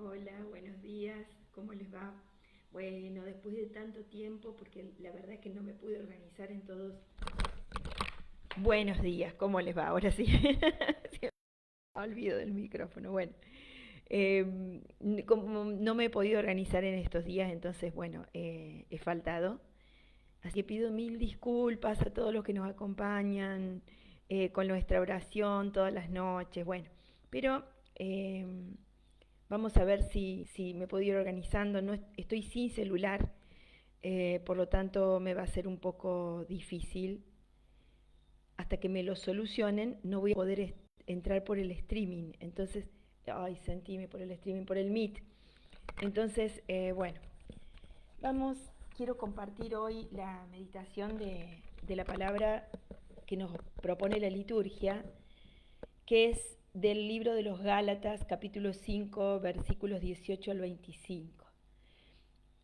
Hola, buenos días, ¿cómo les va? Bueno, después de tanto tiempo, porque la verdad es que no me pude organizar en todos. Buenos días, ¿cómo les va? Ahora sí, se me olvido del micrófono. Bueno, como no me he podido organizar en estos días, entonces, bueno, he faltado. Así que pido mil disculpas a todos los que nos acompañan con nuestra oración todas las noches. Bueno, pero vamos a ver si me puedo ir organizando. No estoy sin celular, por lo tanto me va a ser un poco difícil. Hasta que me lo solucionen, no voy a poder entrar por el streaming. Entonces, ay, sentíme por el streaming, por el Meet. Entonces, bueno, vamos, quiero compartir hoy la meditación de la palabra que nos propone la liturgia, que es del libro de los Gálatas, capítulo 5, versículos 18 al 25.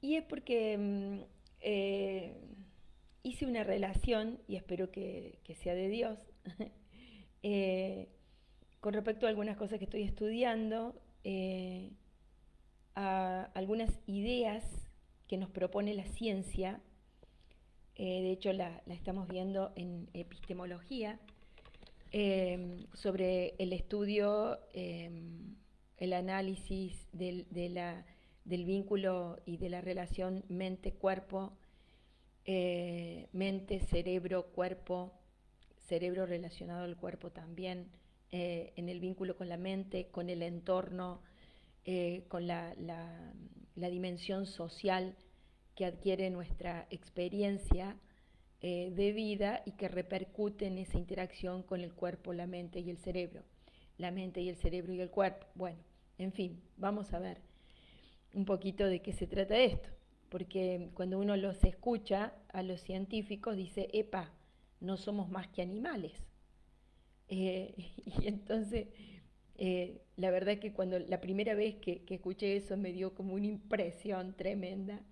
Y es porque eh, hice una relación, y espero que sea de Dios, eh, con respecto a algunas cosas que estoy estudiando, a algunas ideas que nos propone la ciencia. De hecho, la estamos viendo en epistemología, sobre el estudio, el análisis del vínculo y de la relación mente-cuerpo, mente-cerebro-cuerpo, cerebro relacionado al cuerpo también, en el vínculo con la mente, con el entorno, con la dimensión social que adquiere nuestra experiencia de vida y que repercute en esa interacción con el cuerpo, la mente y el cerebro. La mente y el cerebro y el cuerpo. Bueno, en fin, vamos a ver un poquito de qué se trata esto. Porque cuando uno los escucha a los científicos dice, epa, no somos más que animales. Y entonces, la verdad que cuando la primera vez que escuché eso me dio como una impresión tremenda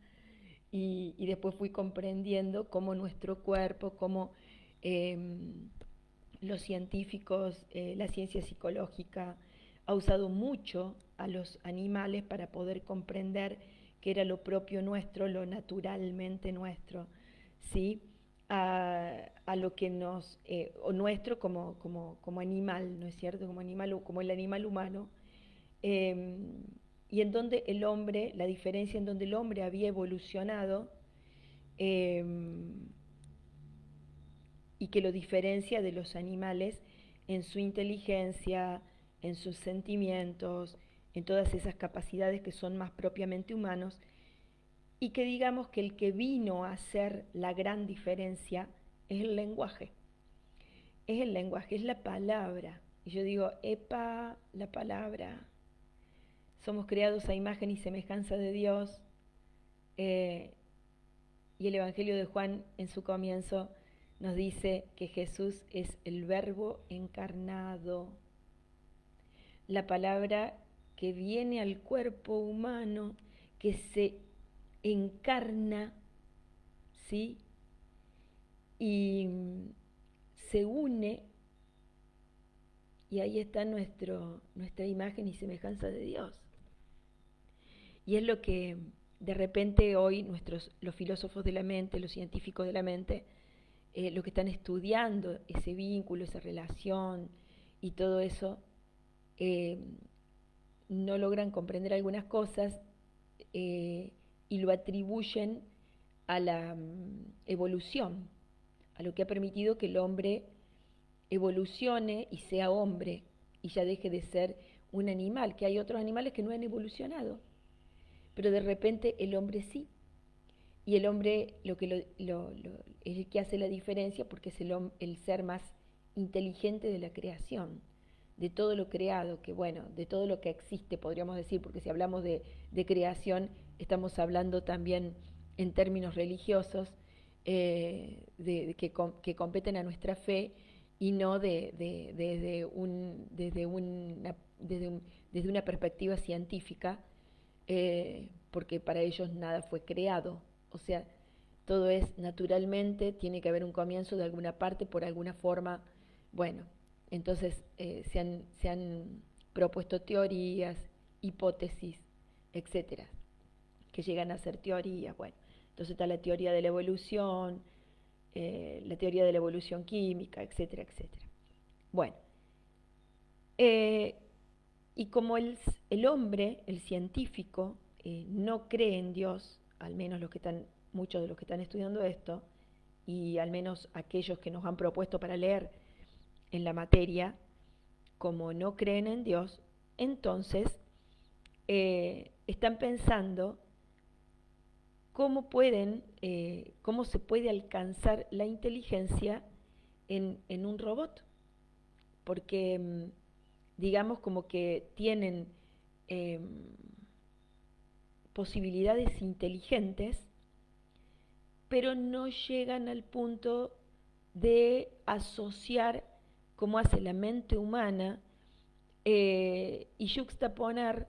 y después fui comprendiendo cómo nuestro cuerpo, cómo eh, los científicos, la ciencia psicológica ha usado mucho a los animales para poder comprender qué era lo propio nuestro, lo naturalmente nuestro, ¿sí? A lo que nos, o nuestro como animal, ¿no es cierto? Como animal, como el animal humano, eh, y en donde el hombre, la diferencia en donde el hombre había evolucionado, eh, y que lo diferencia de los animales en su inteligencia, en sus sentimientos, en todas esas capacidades que son más propiamente humanos, y que digamos que el que vino a hacer la gran diferencia es el lenguaje. Es el lenguaje, es la palabra. Y yo digo, epa, la palabra. Somos creados a imagen y semejanza de Dios. eh, y el Evangelio de Juan en su comienzo nos dice que Jesús es el Verbo encarnado, la palabra que viene al cuerpo humano, que se encarna, ¿sí? Y se une, y ahí está nuestra imagen y semejanza de Dios. Y es lo que de repente hoy los filósofos de la mente, los científicos de la mente, lo que están estudiando, ese vínculo, esa relación y todo eso, eh, no logran comprender algunas cosas, y lo atribuyen a la evolución, a lo que ha permitido que el hombre evolucione y sea hombre y ya deje de ser un animal, que hay otros animales que no han evolucionado, pero de repente el hombre sí. Y el hombre es el que hace la diferencia porque es el ser más inteligente de la creación, de todo lo creado, que bueno, de todo lo que existe, podríamos decir, porque si hablamos de creación, estamos hablando también en términos religiosos, que competen a nuestra fe y no desde una perspectiva científica, porque para ellos nada fue creado. O sea, todo es naturalmente, tiene que haber un comienzo de alguna parte, por alguna forma. Bueno, entonces se han propuesto teorías, hipótesis, etcétera, que llegan a ser teorías. Bueno, entonces está la teoría de la evolución química, etcétera, etcétera. Bueno, y como el hombre, el científico, no cree en Dios, al menos muchos de los que están estudiando esto, y al menos aquellos que nos han propuesto para leer en la materia, como no creen en Dios, entonces están pensando cómo se puede alcanzar la inteligencia en un robot, porque digamos como que tienen posibilidades inteligentes, pero no llegan al punto de asociar como hace la mente humana y yuxtaponer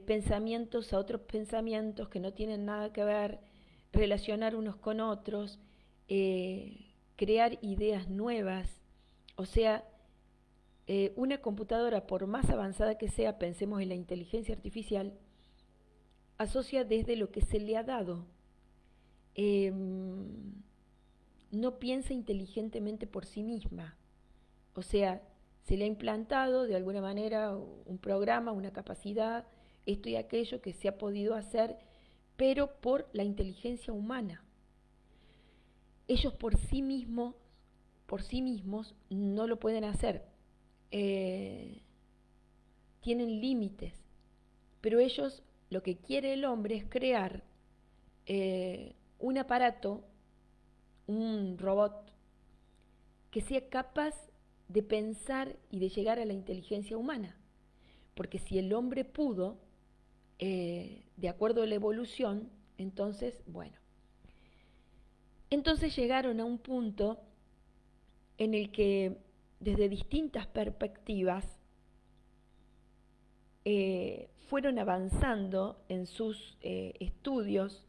pensamientos a otros pensamientos que no tienen nada que ver, relacionar unos con otros, crear ideas nuevas. O sea, una computadora, por más avanzada que sea, pensemos en la inteligencia artificial, asocia desde lo que se le ha dado. No piensa inteligentemente por sí misma. O sea, se le ha implantado de alguna manera un programa, una capacidad, esto y aquello que se ha podido hacer, pero por la inteligencia humana. Ellos por sí mismos no lo pueden hacer. Tienen límites, pero ellos, lo que quiere el hombre es crear un aparato, un robot, que sea capaz de pensar y de llegar a la inteligencia humana. Porque si el hombre pudo, de acuerdo a la evolución, entonces, bueno. Entonces llegaron a un punto en el que, desde distintas perspectivas, fueron avanzando en sus estudios,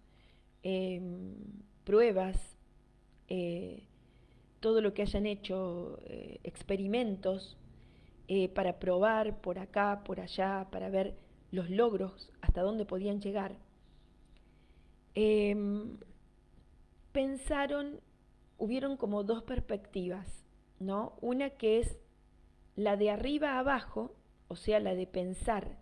pruebas, todo lo que hayan hecho, experimentos, para probar por acá, por allá, para ver los logros, hasta dónde podían llegar. Hubieron como dos perspectivas, ¿no? Una que es la de arriba a abajo, o sea, la de pensar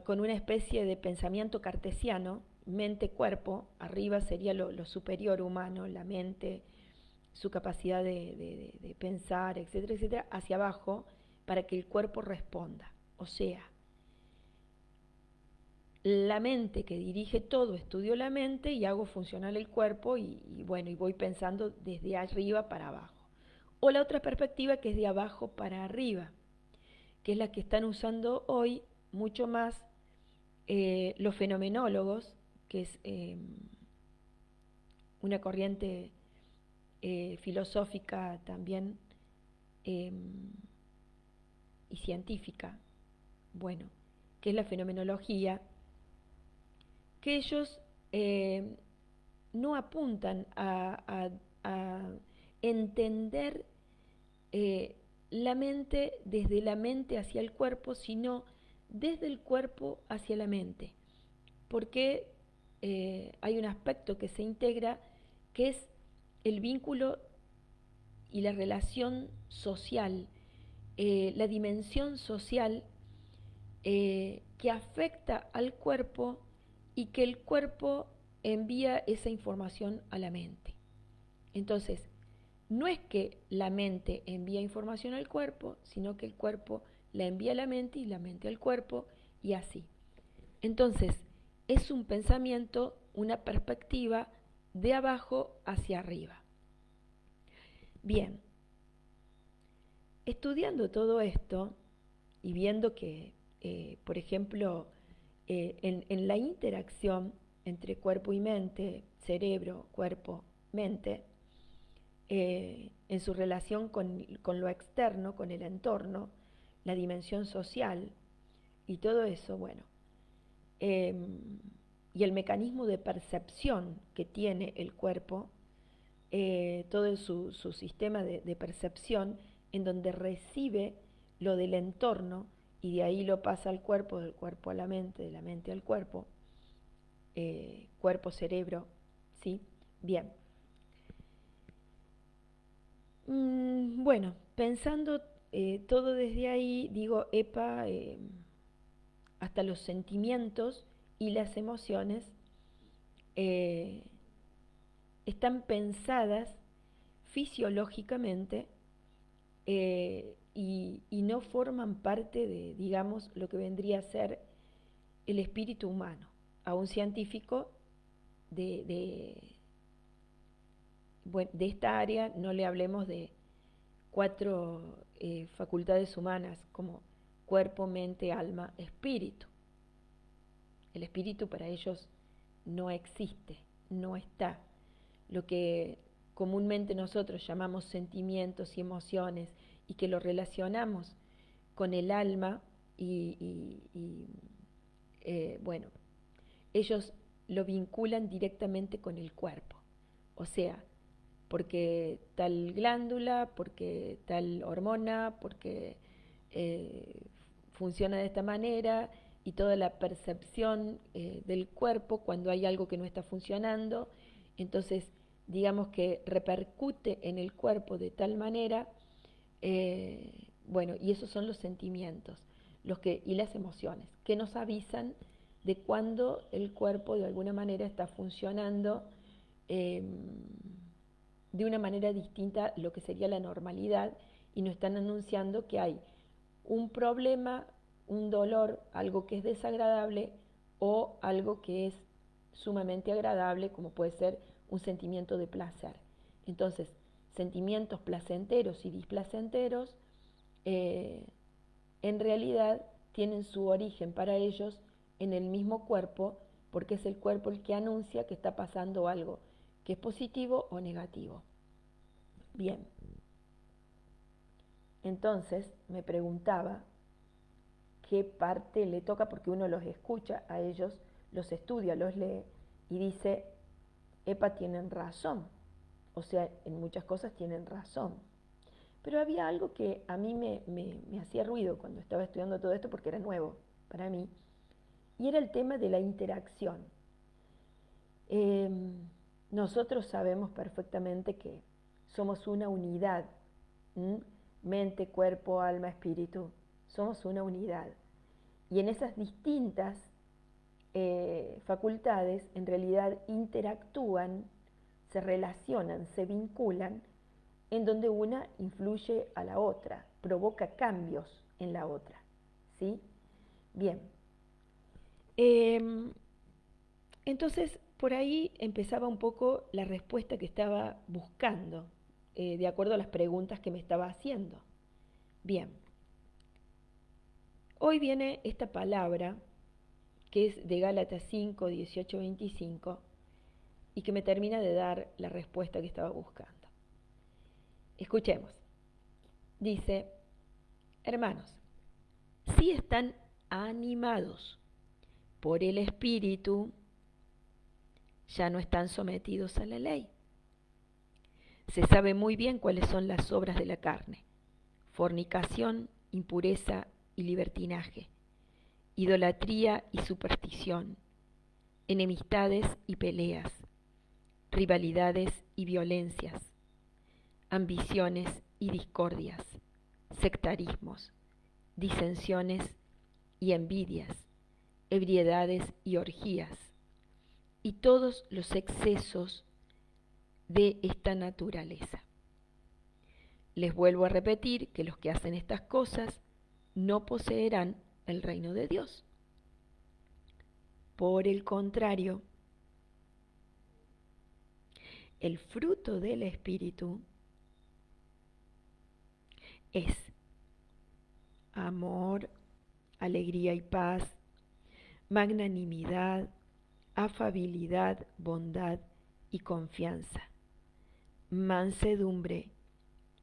con una especie de pensamiento cartesiano, mente-cuerpo, arriba sería lo superior humano, la mente, su capacidad de pensar, etcétera, etcétera, hacia abajo, para que el cuerpo responda. O sea, la mente que dirige todo, estudio la mente y hago funcionar el cuerpo y bueno, y voy pensando desde arriba para abajo. O la otra perspectiva que es de abajo para arriba, que es la que están usando hoy mucho más los fenomenólogos, que es una corriente filosófica también y científica, bueno, que es la fenomenología, que ellos no apuntan a entender la mente desde la mente hacia el cuerpo, sino desde el cuerpo hacia la mente, porque hay un aspecto que se integra, que es el vínculo y la relación social, la dimensión social que afecta al cuerpo y que el cuerpo envía esa información a la mente. Entonces, no es que la mente envía información al cuerpo, sino que el cuerpo la envía a la mente y la mente al cuerpo y así. Entonces, es un pensamiento, una perspectiva de abajo hacia arriba. Bien, estudiando todo esto y viendo que, por ejemplo, en la interacción entre cuerpo y mente, cerebro, cuerpo, mente, en su relación con lo externo, con el entorno, la dimensión social y todo eso, bueno, y el mecanismo de percepción que tiene el cuerpo, todo su sistema de percepción, en donde recibe lo del entorno y de ahí lo pasa al cuerpo, del cuerpo a la mente, de la mente al cuerpo, cuerpo-cerebro, ¿sí? Bien. Bueno, pensando todo desde ahí, digo, epa, hasta los sentimientos y las emociones eh, están pensadas fisiológicamente y no forman parte de, digamos, lo que vendría a ser el espíritu humano. A un científico de esta área no le hablemos de 4 facultades humanas como cuerpo, mente, alma, espíritu. El espíritu para ellos no existe, no está. Lo que comúnmente nosotros llamamos sentimientos y emociones y que lo relacionamos con el alma bueno, ellos lo vinculan directamente con el cuerpo. O sea, porque tal glándula, porque tal hormona, porque funciona de esta manera y toda la percepción del cuerpo cuando hay algo que no está funcionando, entonces digamos que repercute en el cuerpo de tal manera, bueno, y esos son los sentimientos y las emociones, que nos avisan de cuando el cuerpo de alguna manera está funcionando de una manera distinta a lo que sería la normalidad y nos están anunciando que hay un problema, un dolor, algo que es desagradable o algo que es sumamente agradable, como puede ser un sentimiento de placer. Entonces, sentimientos placenteros y displacenteros en realidad tienen su origen para ellos en el mismo cuerpo, porque es el cuerpo el que anuncia que está pasando algo que es positivo o negativo. Bien, entonces me preguntaba qué parte le toca, porque uno los escucha a ellos, los estudia, los lee y dice, epa, tienen razón. O sea, en muchas cosas tienen razón. Pero había algo que a mí me hacía ruido cuando estaba estudiando todo esto porque era nuevo para mí, y era el tema de la interacción. Eh, Nosotros sabemos perfectamente que somos una unidad, ¿m? Mente, cuerpo, alma, espíritu, somos una unidad. Y en esas distintas facultades en realidad interactúan, se relacionan, se vinculan, en donde una influye a la otra, provoca cambios en la otra. ¿Sí? Bien. Entonces, por ahí empezaba un poco la respuesta que estaba buscando, de acuerdo a las preguntas que me estaba haciendo. Bien. Hoy viene esta palabra, que es de Gálatas 5, 18, 25, y que me termina de dar la respuesta que estaba buscando. Escuchemos. Dice, hermanos, si están animados por el Espíritu, ya no están sometidos a la ley. Se sabe muy bien cuáles son las obras de la carne: fornicación, impureza y libertinaje, idolatría y superstición, enemistades y peleas, rivalidades y violencias, ambiciones y discordias, sectarismos, disensiones y envidias, ebriedades y orgías, y todos los excesos de esta naturaleza. Les vuelvo a repetir que los que hacen estas cosas no poseerán el reino de Dios. Por el contrario, el fruto del Espíritu es amor, alegría y paz, magnanimidad, afabilidad, bondad y confianza, mansedumbre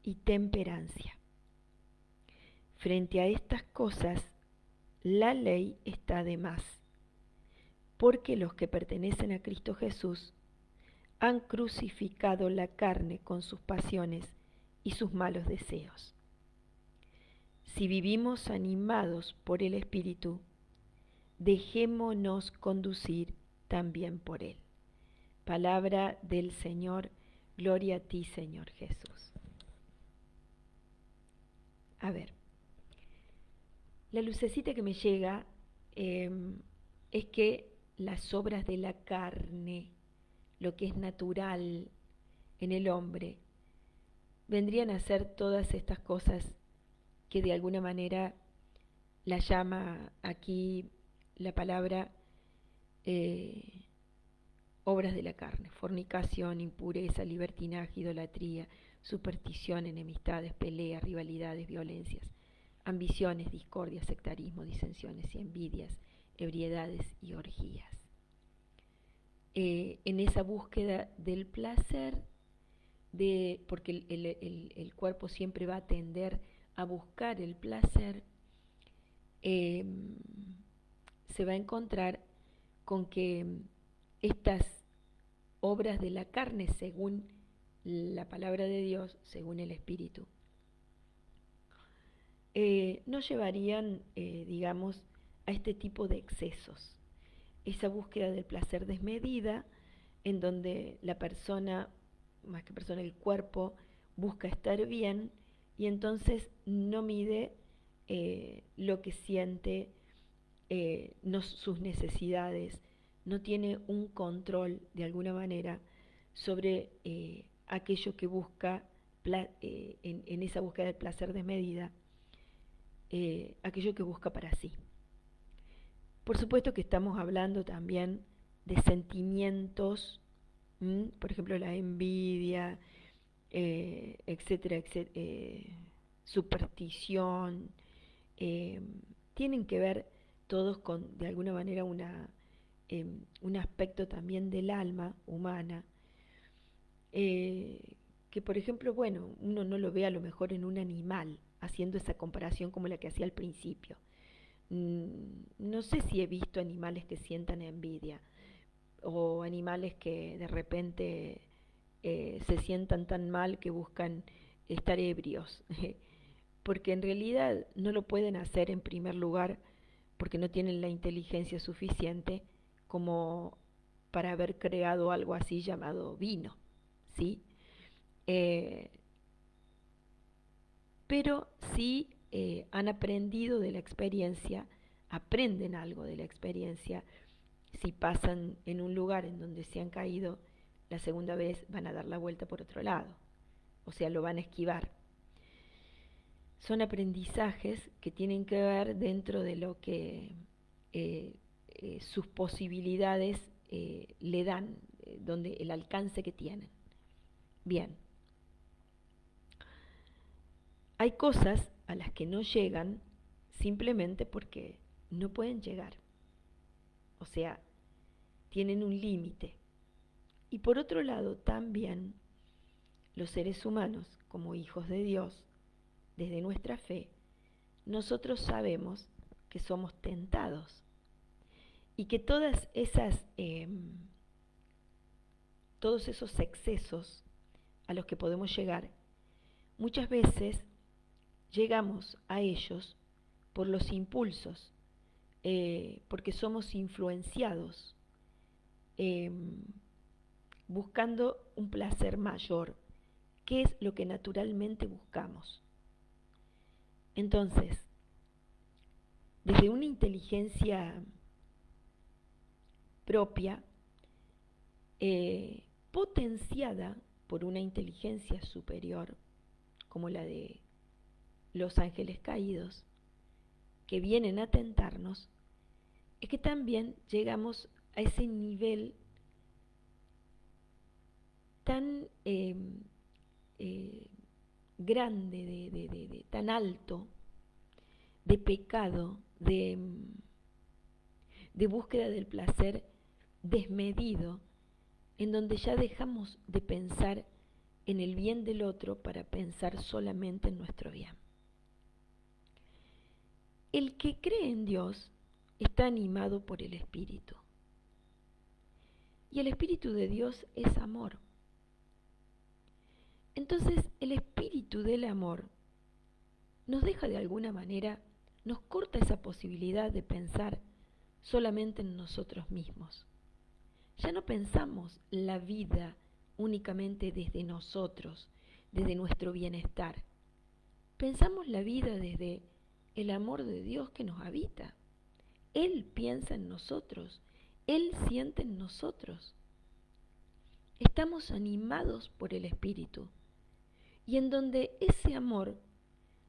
y temperancia. Frente a estas cosas, la ley está de más, porque los que pertenecen a Cristo Jesús han crucificado la carne con sus pasiones y sus malos deseos. Si vivimos animados por el Espíritu, dejémonos conducir también por Él. Palabra del Señor, gloria a ti, Señor Jesús. A ver, la lucecita que me llega es que las obras de la carne, lo que es natural en el hombre, vendrían a ser todas estas cosas que de alguna manera la llama aquí la palabra obras de la carne: fornicación, impureza, libertinaje, idolatría, superstición, enemistades, peleas, rivalidades, violencias, ambiciones, discordias, sectarismo, disensiones y envidias, ebriedades y orgías. En esa búsqueda del placer, porque el cuerpo siempre va a tender a buscar el placer, se va a encontrar con que estas obras de la carne, según la palabra de Dios, según el Espíritu, nos llevarían, digamos, a este tipo de excesos. Esa búsqueda del placer desmedida, en donde la persona, más que persona, el cuerpo, busca estar bien y entonces no mide lo que siente, sus necesidades, no tiene un control de alguna manera sobre aquello que busca en esa búsqueda del placer desmedida, aquello que busca para sí. Por supuesto que estamos hablando también de sentimientos, por ejemplo la envidia, etcétera, superstición, tienen que ver todos con, de alguna manera, un aspecto también del alma humana, que por ejemplo, bueno, uno no lo ve a lo mejor en un animal, haciendo esa comparación como la que hacía al principio. No sé si he visto animales que sientan envidia o animales que de repente se sientan tan mal que buscan estar ebrios, porque en realidad no lo pueden hacer en primer lugar porque no tienen la inteligencia suficiente como para haber creado algo así llamado vino, ¿sí? Pero sí han aprendido de la experiencia, aprenden algo de la experiencia. Si pasan en un lugar en donde se han caído, la segunda vez van a dar la vuelta por otro lado, o sea, lo van a esquivar. Son aprendizajes que tienen que ver dentro de lo que sus posibilidades le dan, donde el alcance que tienen. Bien, hay cosas a las que no llegan simplemente porque no pueden llegar, o sea, tienen un límite. Y por otro lado, también los seres humanos, como hijos de Dios, desde nuestra fe, nosotros sabemos que somos tentados y que todos esos excesos a los que podemos llegar, muchas veces llegamos a ellos por los impulsos, porque somos influenciados, buscando un placer mayor, que es lo que naturalmente buscamos. Entonces, desde una inteligencia propia, potenciada por una inteligencia superior, como la de los ángeles caídos, que vienen a tentarnos, es que también llegamos a ese nivel tan grande, tan alto, de pecado, de búsqueda del placer desmedido, en donde ya dejamos de pensar en el bien del otro para pensar solamente en nuestro bien. El que cree en Dios está animado por el Espíritu. Y el Espíritu de Dios es amor. Entonces, el espíritu del amor nos deja de alguna manera, nos corta esa posibilidad de pensar solamente en nosotros mismos. Ya no pensamos la vida únicamente desde nosotros, desde nuestro bienestar. Pensamos la vida desde el amor de Dios que nos habita. Él piensa en nosotros, Él siente en nosotros. Estamos animados por el Espíritu y en donde ese amor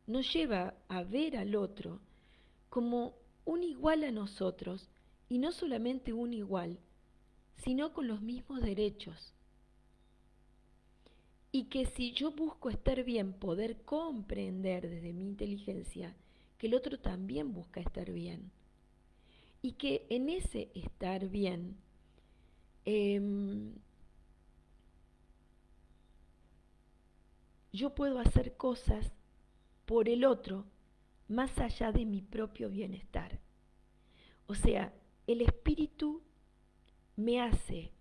nos lleva a ver al otro como un igual a nosotros, y no solamente un igual, sino con los mismos derechos. Y que si yo busco estar bien, poder comprender desde mi inteligencia que el otro también busca estar bien. Y que en ese estar bien, yo puedo hacer cosas por el otro más allá de mi propio bienestar. O sea, el espíritu me hace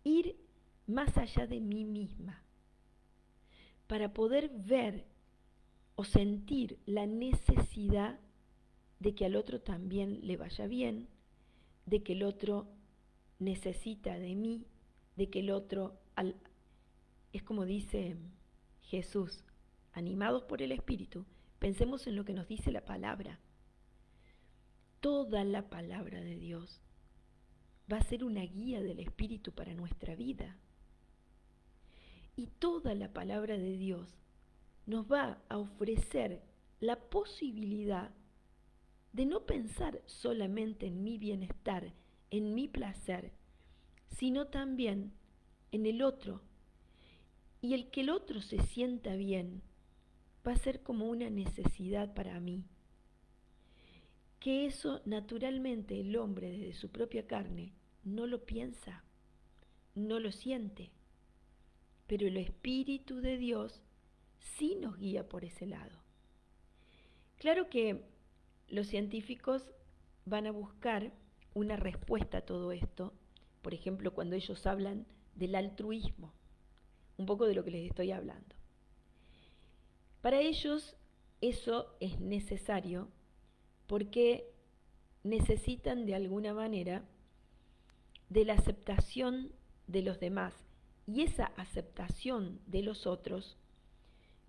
ir más allá de mí misma para poder ver o sentir la necesidad de que al otro también le vaya bien, de que el otro necesita de mí, de que el otro, es como dice Jesús, animados por el Espíritu, pensemos en lo que nos dice la palabra. Toda la palabra de Dios va a ser una guía del Espíritu para nuestra vida. Y toda la palabra de Dios nos va a ofrecer la posibilidad de no pensar solamente en mi bienestar, en mi placer, sino también en el otro. Y el que el otro se sienta bien va a ser como una necesidad para mí. Que eso naturalmente el hombre desde su propia carne no lo piensa, no lo siente, pero el Espíritu de Dios sí nos guía por ese lado. Claro que los científicos van a buscar una respuesta a todo esto, por ejemplo, cuando ellos hablan del altruismo, un poco de lo que les estoy hablando. Para ellos eso es necesario porque necesitan de alguna manera de la aceptación de los demás, y esa aceptación de los otros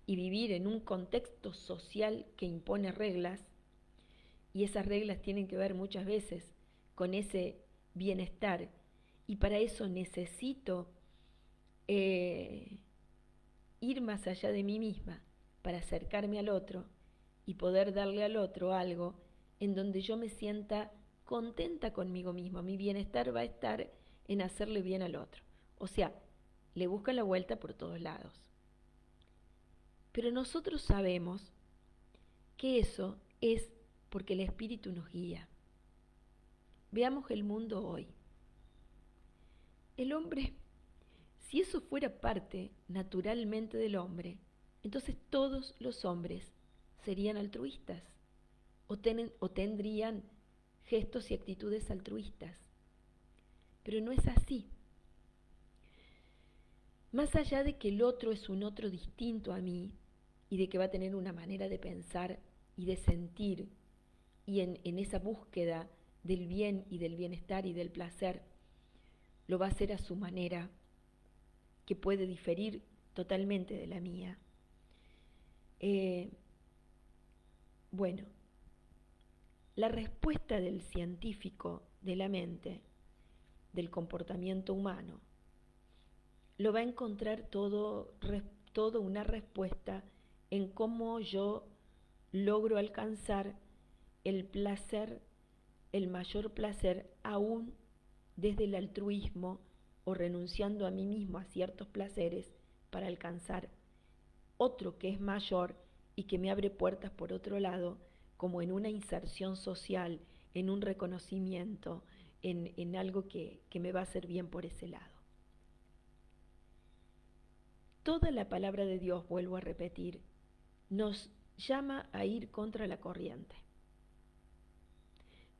y vivir en un contexto social que impone reglas, y esas reglas tienen que ver muchas veces con ese bienestar, y para eso necesito ir más allá de mí misma para acercarme al otro y poder darle al otro algo en donde yo me sienta contenta conmigo misma. Mi bienestar va a estar en hacerle bien al otro. O sea, le buscan la vuelta por todos lados. Pero nosotros sabemos que eso es porque el Espíritu nos guía. Veamos el mundo hoy. El hombre, si eso fuera parte naturalmente del hombre, entonces todos los hombres serían altruistas o tendrían gestos y actitudes altruistas. Pero no es así. Más allá de que el otro es un otro distinto a mí y de que va a tener una manera de pensar y de sentir, y en esa búsqueda del bien y del bienestar y del placer, lo va a hacer a su manera, que puede diferir totalmente de la mía. Bueno, la respuesta del científico de la mente, del comportamiento humano, lo va a encontrar todo una respuesta en cómo yo logro alcanzar el placer, el mayor placer, aún desde el altruismo o renunciando a mí mismo a ciertos placeres para alcanzar otro que es mayor y que me abre puertas por otro lado, como en una inserción social, en un reconocimiento, en algo que me va a hacer bien por ese lado. Toda la palabra de Dios, vuelvo a repetir, nos llama a ir contra la corriente.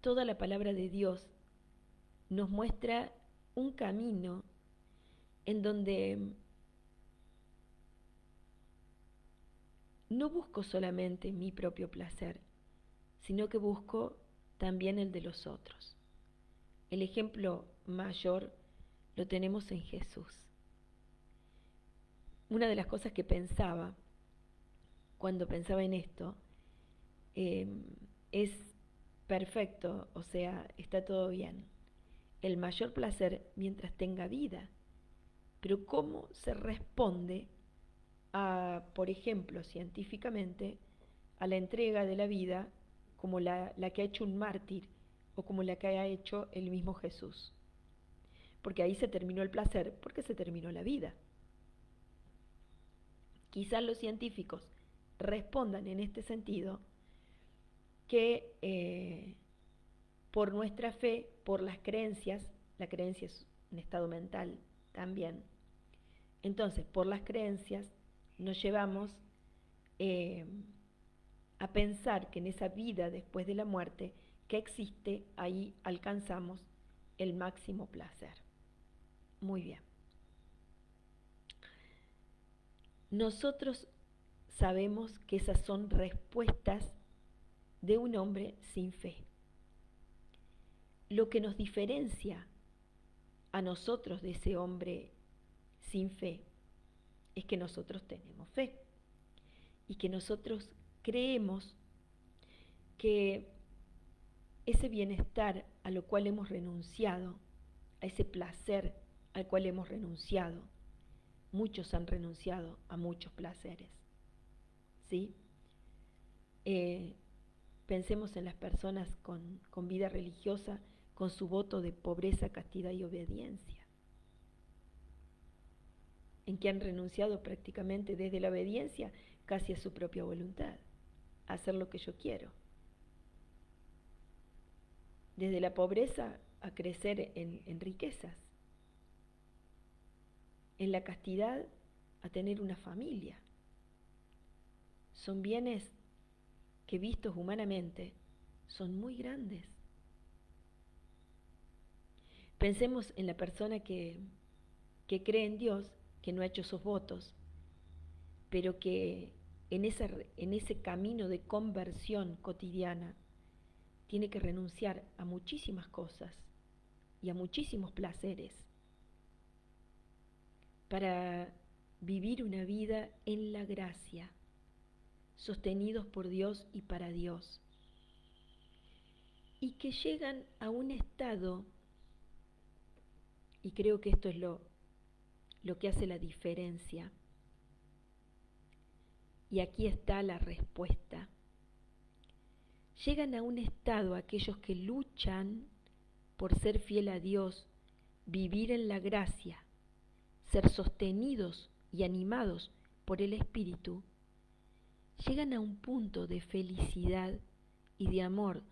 Toda la palabra de Dios nos muestra un camino en donde no busco solamente mi propio placer, sino que busco también el de los otros. El ejemplo mayor lo tenemos en Jesús. Una de las cosas que pensaba cuando pensaba en esto es perfecto, o sea, está todo bien. El mayor placer mientras tenga vida. Pero ¿cómo se responde a, por ejemplo, científicamente, a la entrega de la vida como la que ha hecho un mártir o como la que ha hecho el mismo Jesús? Porque ahí se terminó el placer, porque se terminó la vida. Quizás los científicos respondan en este sentido que por nuestra fe, por las creencias, la creencia es un estado mental también, entonces por las creencias nos llevamos a pensar que en esa vida después de la muerte que existe, ahí alcanzamos el máximo placer. Muy bien. Nosotros sabemos que esas son respuestas de un hombre sin fe. Lo que nos diferencia a nosotros de ese hombre sin fe es que nosotros tenemos fe y que nosotros creemos que ese bienestar a lo cual hemos renunciado, a ese placer al cual hemos renunciado, muchos han renunciado a muchos placeres, ¿sí? Pensemos en las personas con vida religiosa, con su voto de pobreza, castidad y obediencia, en que han renunciado prácticamente desde la obediencia casi a su propia voluntad, a hacer lo que yo quiero. Desde la pobreza a crecer en riquezas, en la castidad a tener una familia. Son bienes que vistos humanamente son muy grandes. Pensemos en la persona que cree en Dios, que no ha hecho esos votos, pero que en ese camino de conversión cotidiana tiene que renunciar a muchísimas cosas y a muchísimos placeres para vivir una vida en la gracia, sostenidos por Dios y para Dios, y que llegan a un estado, y creo que esto es lo que hace la diferencia, y aquí está la respuesta. Llegan a un estado aquellos que luchan por ser fiel a Dios, vivir en la gracia, ser sostenidos y animados por el Espíritu, llegan a un punto de felicidad y de amor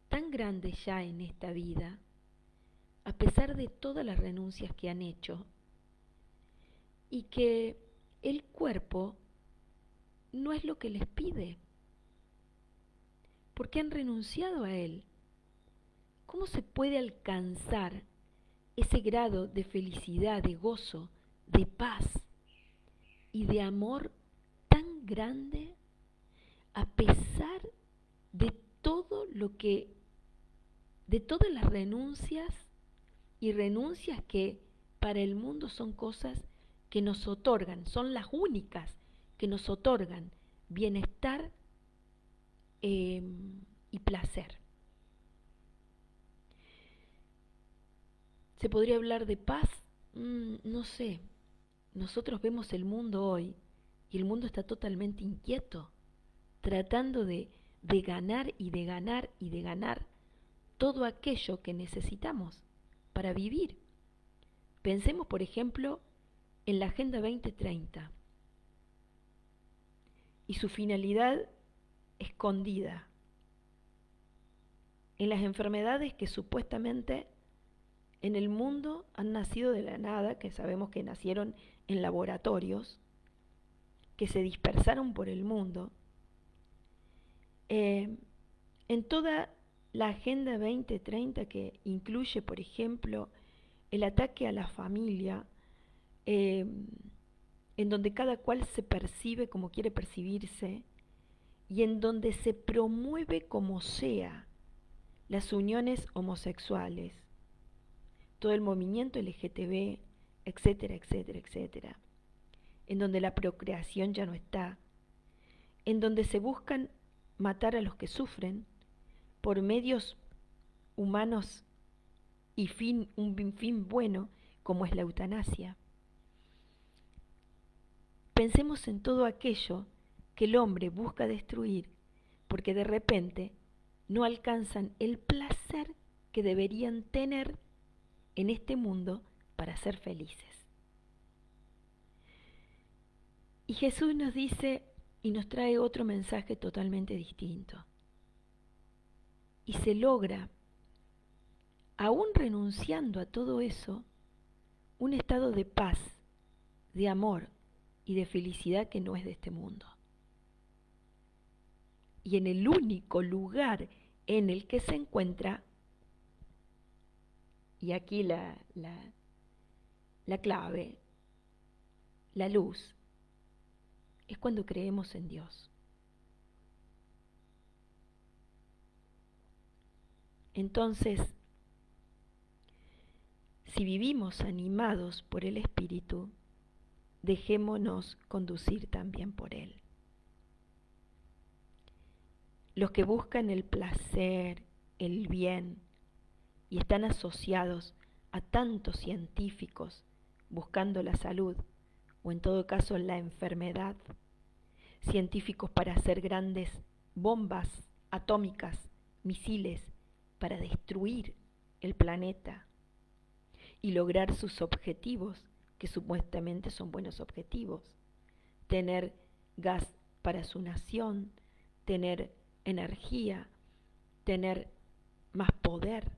tan grande ya en esta vida, a pesar de todas las renuncias que han hecho, y que el cuerpo no es lo que les pide, porque han renunciado a él. ¿Cómo se puede alcanzar ese grado de felicidad, de gozo, de paz y de amor tan grande a pesar de todo lo que, de todas las renuncias y renuncias que para el mundo son cosas que nos otorgan, son las únicas que nos otorgan bienestar y placer? ¿Se podría hablar de paz? No sé. Nosotros vemos el mundo hoy y el mundo está totalmente inquieto, tratando de ganar y de ganar y de ganar todo aquello que necesitamos para vivir. Pensemos, por ejemplo, en la Agenda 2030 y su finalidad escondida, en las enfermedades que supuestamente en el mundo han nacido de la nada, que sabemos que nacieron en laboratorios, que se dispersaron por el mundo. En toda la Agenda 2030, que incluye, por ejemplo, el ataque a la familia, en donde cada cual se percibe como quiere percibirse y en donde se promueve como sea las uniones homosexuales, todo el movimiento LGTB, etcétera, etcétera, etcétera, en donde la procreación ya no está, en donde se buscan matar a los que sufren por medios humanos y un fin bueno como es la eutanasia. Pensemos en todo aquello que el hombre busca destruir porque de repente no alcanzan el placer que deberían tener en este mundo para ser felices. Y Jesús nos dice y nos trae otro mensaje totalmente distinto. Y se logra, aún renunciando a todo eso, un estado de paz, de amor y de felicidad que no es de este mundo. Y en el único lugar en el que se encuentra, y aquí la clave, la luz, es cuando creemos en Dios. Entonces, si vivimos animados por el Espíritu, dejémonos conducir también por Él. Los que buscan el placer, el bien, y están asociados a tantos científicos buscando la salud, o en todo caso la enfermedad, científicos para hacer grandes bombas atómicas, misiles, para destruir el planeta y lograr sus objetivos, que supuestamente son buenos objetivos, tener gas para su nación, tener energía, tener más poder,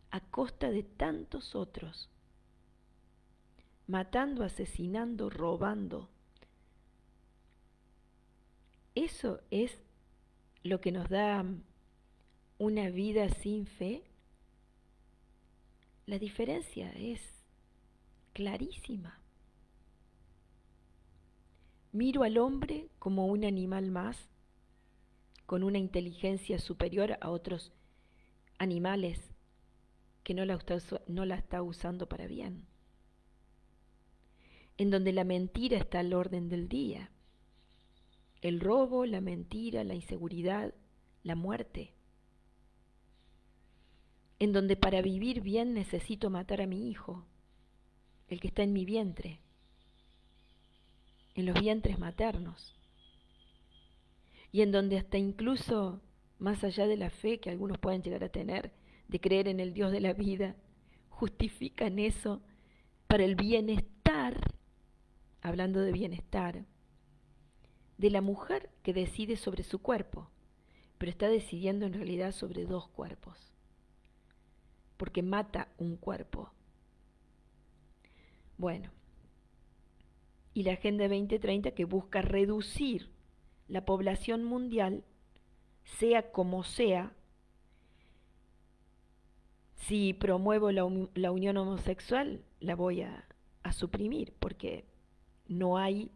a costa de tantos otros, matando, asesinando, robando. Eso es lo que nos da una vida sin fe. La diferencia es clarísima. Miro al hombre como un animal más, con una inteligencia superior a otros animales que no la está usando para bien, en donde la mentira está al orden del día, el robo, la mentira, la inseguridad, la muerte, en donde para vivir bien necesito matar a mi hijo, el que está en mi vientre, en los vientres maternos, y en donde hasta incluso, más allá de la fe que algunos pueden llegar a tener, de creer en el Dios de la vida, justifican eso para el bienestar, hablando de bienestar, de la mujer que decide sobre su cuerpo, pero está decidiendo en realidad sobre dos cuerpos, porque mata un cuerpo. Bueno, y la Agenda 2030 que busca reducir la población mundial, sea como sea. Si promuevo la unión homosexual, la voy a suprimir porque no hay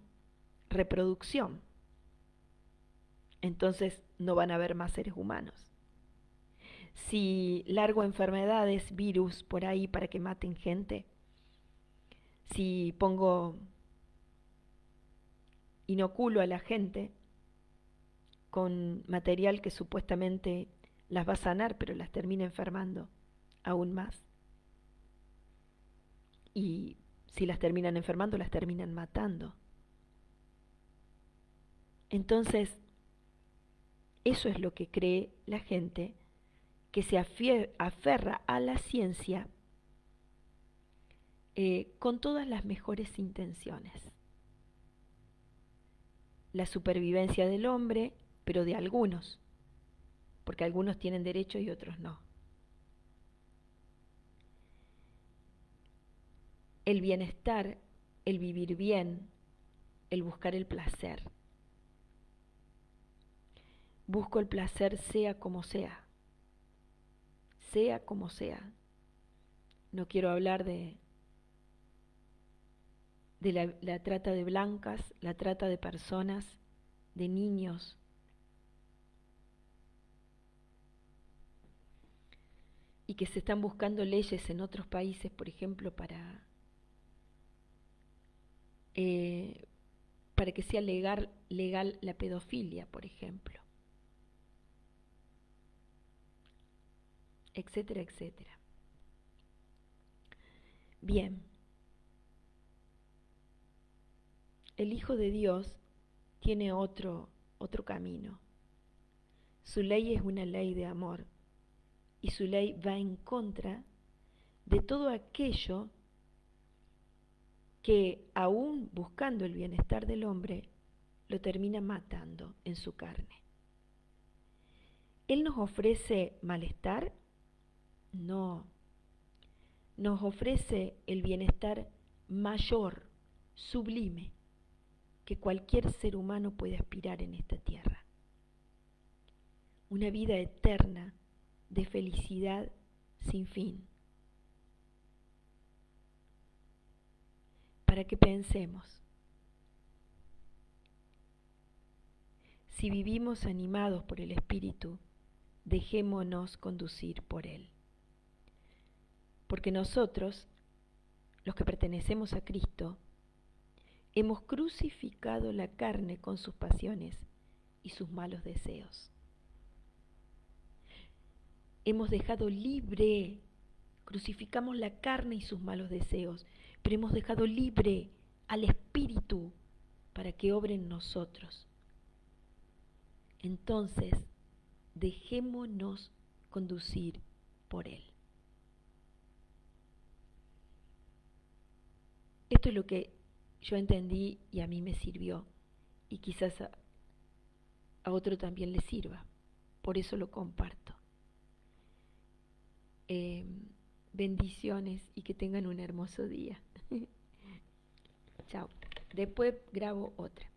reproducción. Entonces no van a haber más seres humanos. Si largo enfermedades, virus por ahí para que maten gente, si inoculo a la gente con material que supuestamente las va a sanar, pero las termina enfermando aún más. Y si las terminan enfermando, las terminan matando. Entonces, eso es lo que cree la gente que se aferra a la ciencia con todas las mejores intenciones. La supervivencia del hombre, pero de algunos, porque algunos tienen derecho y otros no. El bienestar, el vivir bien, el buscar el placer. Busco el placer sea como sea. Sea como sea. No quiero hablar de de la trata de blancas, la trata de personas, de niños. Y que se están buscando leyes en otros países, por ejemplo, para que sea legal la pedofilia, por ejemplo, etcétera, etcétera. Bien, el Hijo de Dios tiene otro camino. Su ley es una ley de amor y su ley va en contra de todo aquello que, aún buscando el bienestar del hombre, lo termina matando en su carne. ¿Él nos ofrece malestar? No. Nos ofrece el bienestar mayor, sublime, que cualquier ser humano puede aspirar en esta tierra. Una vida eterna de felicidad sin fin. Para que pensemos, si vivimos animados por el Espíritu, dejémonos conducir por Él. Porque nosotros, los que pertenecemos a Cristo, hemos crucificado la carne con sus pasiones y sus malos deseos. Hemos dejado libre, crucificamos la carne y sus malos deseos, pero hemos dejado libre al Espíritu para que obre en nosotros. Entonces, dejémonos conducir por Él. Esto es lo que yo entendí y a mí me sirvió, y quizás a otro también le sirva. Por eso lo comparto. Bendiciones y que tengan un hermoso día. Chao. Después grabo otra.